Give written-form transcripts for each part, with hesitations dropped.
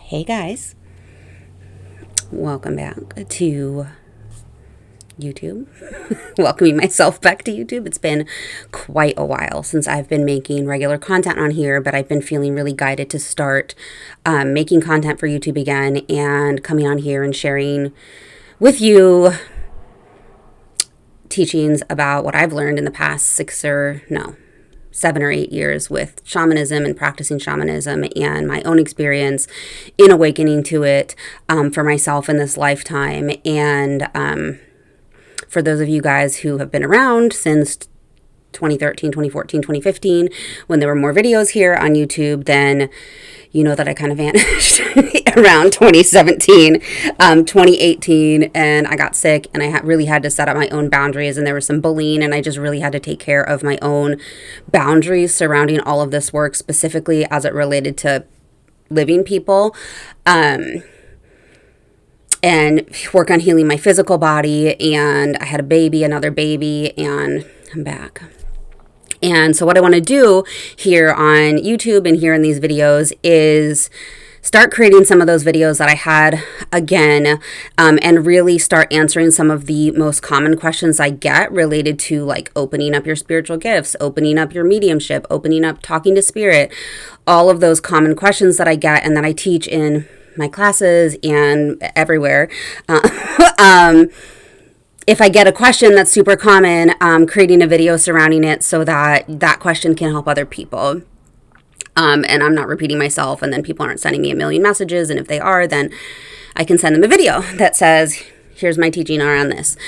Hey guys, welcome back to YouTube. Welcoming myself back to YouTube. It's been quite a while since I've been making regular content on here, but I've been feeling really guided to start making content for YouTube again and coming on here and sharing with you teachings about what I've learned in the past 7 or 8 years with shamanism and practicing shamanism and my own experience in awakening to it for myself in this lifetime. And for those of you guys who have been around since 2013, 2014, 2015, when there were more videos here on YouTube, then you know that I kind of vanished around 2017, 2018, and I got sick and I really had to set up my own boundaries, and there was some bullying, and I just really had to take care of my own boundaries surrounding all of this work, specifically as it related to living people, and work on healing my physical body. And I had another baby, and I'm back. And so what I want to do here on YouTube and here in these videos is start creating some of those videos that I had again, and really start answering some of the most common questions I get related to like opening up your spiritual gifts, opening up your mediumship, opening up, talking to spirit, all of those common questions that I get and that I teach in my classes and everywhere. If I get a question that's super common, creating a video surrounding it so that that question can help other people. And I'm not repeating myself, and then people aren't sending me a million messages. And if they are, then I can send them a video that says, here's my teaching around this.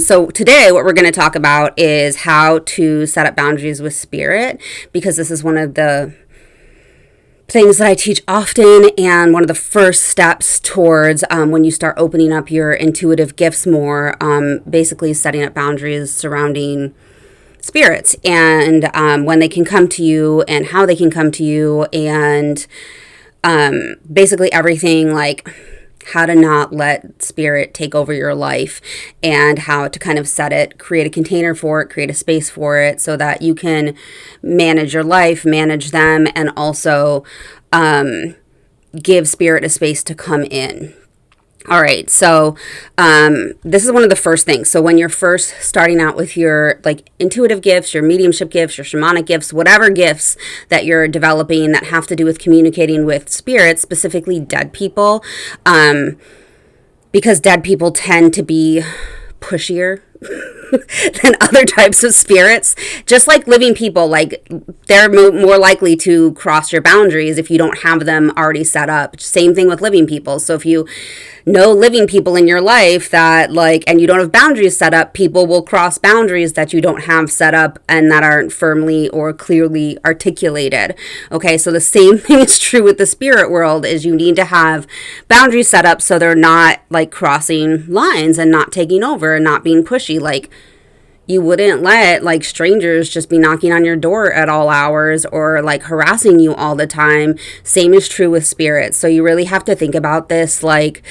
So today what we're going to talk about is how to set up boundaries with spirit, because this is one of the things that I teach often, and one of the first steps towards when you start opening up your intuitive gifts more, basically setting up boundaries surrounding spirits and when they can come to you and how they can come to you, and basically everything like how to not let spirit take over your life and how to kind of set it, create a container for it, create a space for it so that you can manage your life, manage them, and also give spirit a space to come in. All right, so this is one of the first things. So when you're first starting out with your like intuitive gifts, your mediumship gifts, your shamanic gifts, whatever gifts that you're developing that have to do with communicating with spirits, specifically dead people, because dead people tend to be pushier than other types of spirits. Just like living people, like they're more likely to cross your boundaries if you don't have them already set up. Same thing with living people. So if you know living people in your life that like, and you don't have boundaries set up, people will cross boundaries that you don't have set up and that aren't firmly or clearly articulated. Okay, so the same thing is true with the spirit world, is you need to have boundaries set up so they're not like crossing lines and not taking over and not being pushy. Like, you wouldn't let like strangers just be knocking on your door at all hours or like harassing you all the time. Same is true with spirits. So you really have to think about this, like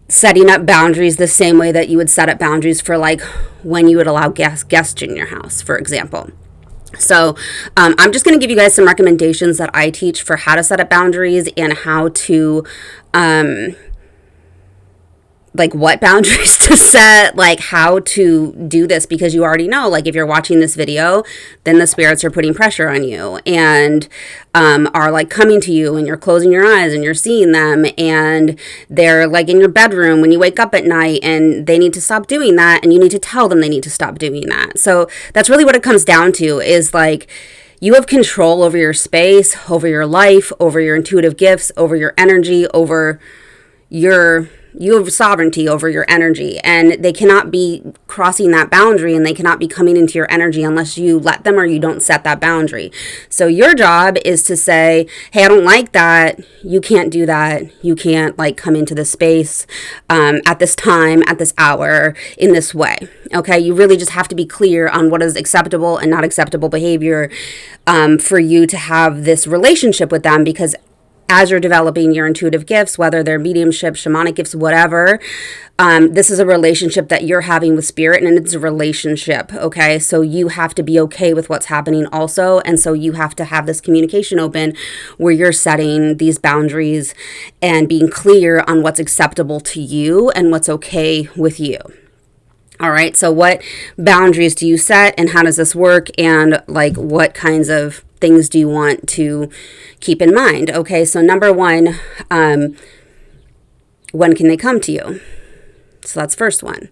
setting up boundaries the same way that you would set up boundaries for like when you would allow guests in your house, for example. So I'm just going to give you guys some recommendations that I teach for how to set up boundaries and how to like what boundaries to set, like how to do this, because you already know, like if you're watching this video, then the spirits are putting pressure on you and are like coming to you, and you're closing your eyes and you're seeing them, and they're like in your bedroom when you wake up at night, and they need to stop doing that, and you need to tell them they need to stop doing that. So that's really what it comes down to, is like you have control over your space, over your life, over your intuitive gifts, over your energy, you have sovereignty over your energy, and they cannot be crossing that boundary, and they cannot be coming into your energy unless you let them or you don't set that boundary. So your job is to say, hey, I don't like that. You can't do that. You can't like come into this space at this time, at this hour, in this way. Okay, you really just have to be clear on what is acceptable and not acceptable behavior for you to have this relationship with them, because as you're developing your intuitive gifts, whether they're mediumship, shamanic gifts, whatever, this is a relationship that you're having with spirit, and it's a relationship, okay? So you have to be okay with what's happening also, and so you have to have this communication open where you're setting these boundaries and being clear on what's acceptable to you and what's okay with you. All right, so what boundaries do you set, and how does this work, and like what kinds of things do you want to keep in mind? Okay, so number one, when can they come to you? So that's first one.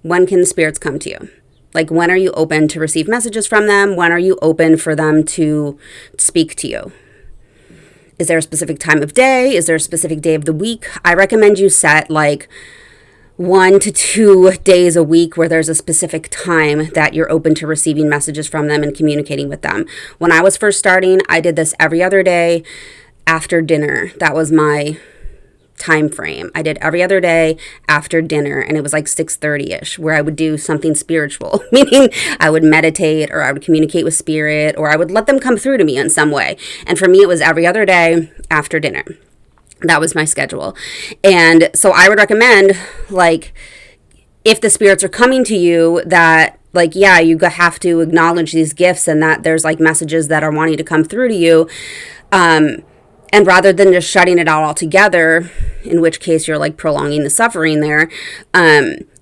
When can the spirits come to you? Like, when are you open to receive messages from them? When are you open for them to speak to you? Is there a specific time of day? Is there a specific day of the week? I recommend you set like 1 to 2 days a week where there's a specific time that you're open to receiving messages from them and communicating with them. When I was first starting, I did this every other day after dinner. That was my time frame. I did every other day after dinner, and it was like 6:30ish, where I would do something spiritual, meaning I would meditate, or I would communicate with spirit, or I would let them come through to me in some way. And for me, it was every other day after dinner. That was my schedule. And so I would recommend, like, if the spirits are coming to you, that, like, yeah, you have to acknowledge these gifts, and that there's like messages that are wanting to come through to you. And rather than just shutting it out altogether, in which case you're like prolonging the suffering there,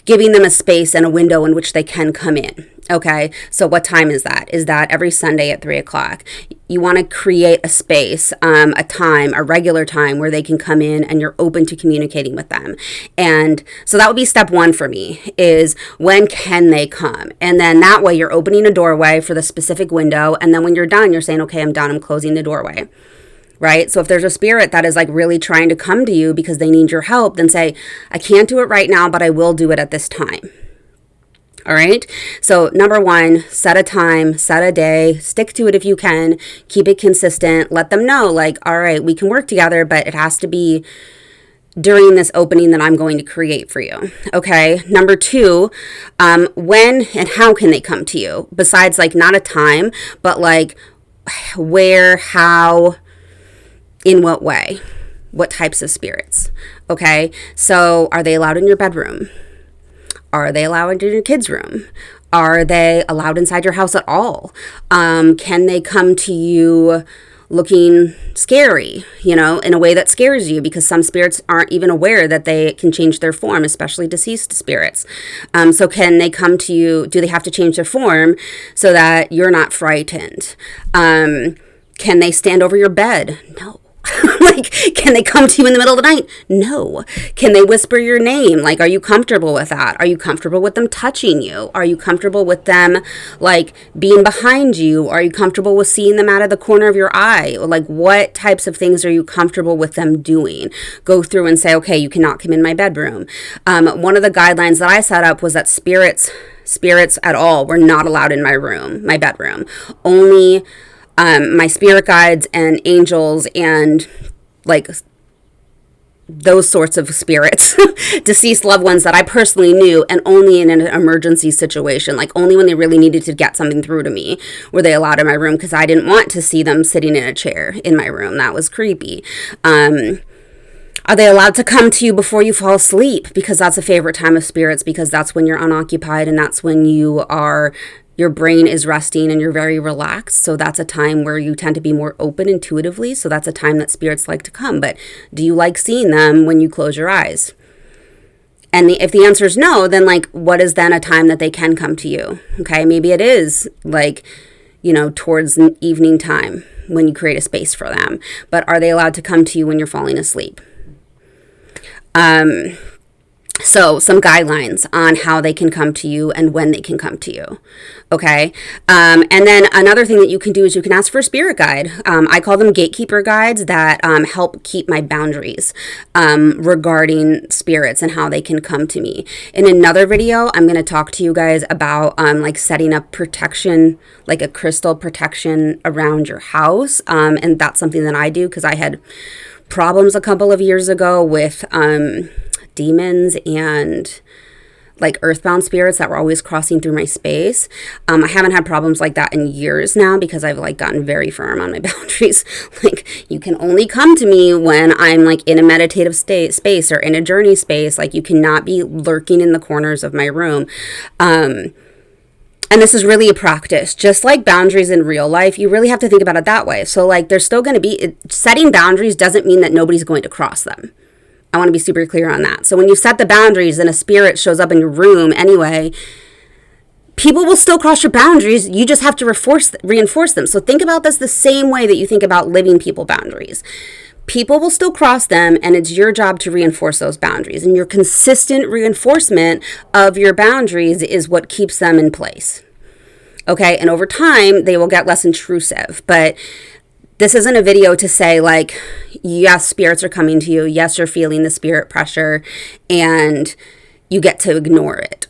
giving them a space and a window in which they can come in. Okay, so what time is that? Is that every Sunday at 3 o'clock? You want to create a space, a time, a regular time where they can come in and you're open to communicating with them. And so that would be step one for me, is when can they come? And then that way you're opening a doorway for the specific window. And then when you're done, you're saying, okay, I'm done. I'm closing the doorway. Right? So if there's a spirit that is like really trying to come to you because they need your help, then say, I can't do it right now, but I will do it at this time. All right. So number one, set a time, set a day, stick to it if you can, keep it consistent, let them know, like, all right, we can work together, but it has to be during this opening that I'm going to create for you. Okay. Number two, when and how can they come to you? Besides, like, not a time, but like where, how, in what way, what types of spirits. Okay. So are they allowed in your bedroom? Are they allowed in your kids' room? Are they allowed inside your house at all? Can they come to you looking scary, you know, in a way that scares you? Because some spirits aren't even aware that they can change their form, especially deceased spirits. So can they come to you? Do they have to change their form so that you're not frightened? Can they stand over your bed? No. Like, can they come to you in the middle of the night? No. Can they whisper your name? Like, are you comfortable with that? Are you comfortable with them touching you? Are you comfortable with them, like, being behind you? Are you comfortable with seeing them out of the corner of your eye? Like, what types of things are you comfortable with them doing? Go through and say, okay, you cannot come in my bedroom. One of the guidelines that I set up was that spirits at all were not allowed in my bedroom. Only my spirit guides and angels and like those sorts of spirits, deceased loved ones that I personally knew, and only in an emergency situation, like only when they really needed to get something through to me were they allowed in my room, because I didn't want to see them sitting in a chair in my room. That was creepy. Are they allowed to come to you before you fall asleep? Because that's a favorite time of spirits, because that's when you're unoccupied and that's when your brain is resting and you're very relaxed. So that's a time where you tend to be more open intuitively. So that's a time that spirits like to come. But do you like seeing them when you close your eyes? And if the answer is no, then like, what is then a time that they can come to you? Okay, maybe it is like, you know, towards evening time when you create a space for them. But are they allowed to come to you when you're falling asleep? So some guidelines on how they can come to you and when they can come to you. Okay. And then another thing that you can do is you can ask for a spirit guide. I call them gatekeeper guides that help keep my boundaries regarding spirits and how they can come to me. In another video, I'm going to talk to you guys about like setting up protection, like a crystal protection around your house. And that's something that I do because I had problems a couple of years ago with demons and like earthbound spirits that were always crossing through my space. I haven't had problems like that in years now because I've like gotten very firm on my boundaries. Like, you can only come to me when I'm like in a meditative space or in a journey space. Like, you cannot be lurking in the corners of my room. And this is really a practice. Just like boundaries in real life, you really have to think about it that way. So like, there's still going to be, setting boundaries doesn't mean that nobody's going to cross them. I want to be super clear on that. So when you set the boundaries and a spirit shows up in your room anyway, people will still cross your boundaries. You just have to reinforce them. So think about this the same way that you think about living people boundaries. People will still cross them, and it's your job to reinforce those boundaries. And your consistent reinforcement of your boundaries is what keeps them in place. Okay? And over time, they will get less intrusive. But this isn't a video to say like, yes, spirits are coming to you. Yes, you're feeling the spirit pressure and you get to ignore it.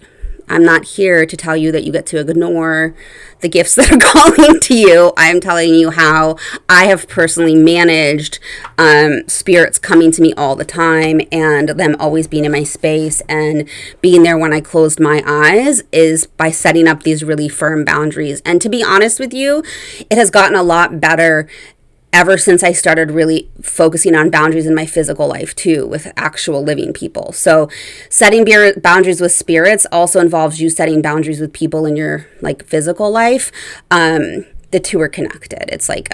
I'm not here to tell you that you get to ignore the gifts that are calling to you. I'm telling you how I have personally managed spirits coming to me all the time and them always being in my space and being there when I closed my eyes is by setting up these really firm boundaries. And to be honest with you, it has gotten a lot better ever since I started really focusing on boundaries in my physical life too, with actual living people. So setting boundaries with spirits also involves you setting boundaries with people in your like physical life. The two are connected. It's like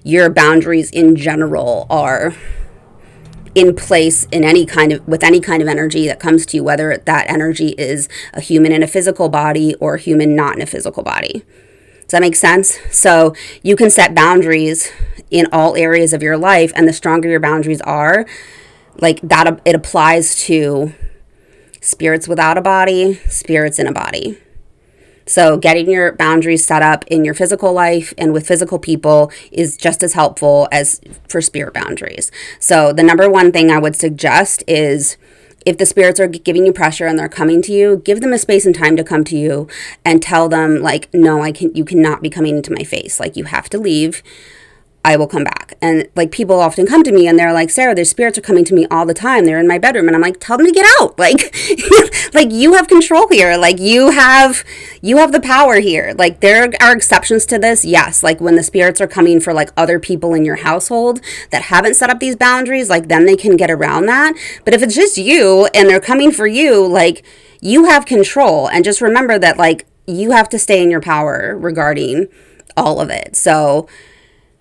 your boundaries in general are in place in with any kind of energy that comes to you, whether that energy is a human in a physical body or a human not in a physical body. Does that make sense? So you can set boundaries in all areas of your life, and the stronger your boundaries are, like that, it applies to spirits without a body, spirits in a body. So getting your boundaries set up in your physical life and with physical people is just as helpful as for spirit boundaries. So the number one thing I would suggest is, if the spirits are giving you pressure and they're coming to you, give them a space and time to come to you and tell them like, no, you cannot be coming into my face. Like, you have to leave. I will come back. And like, people often come to me and they're like, Sarah, their spirits are coming to me all the time. They're in my bedroom. And I'm like, tell them to get out. Like, like, you have control here. Like, you have the power here. Like, there are exceptions to this. Yes. Like, when the spirits are coming for like other people in your household that haven't set up these boundaries, like, then they can get around that. But if it's just you and they're coming for you, like, you have control. And just remember that, like, you have to stay in your power regarding all of it. So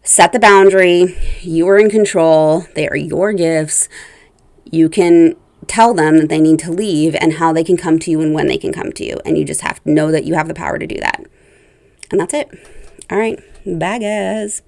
set the boundary. You are in control. They are your gifts. You can tell them that they need to leave and how they can come to you and when they can come to you. And you just have to know that you have the power to do that. And that's it. All right. Bye, guys.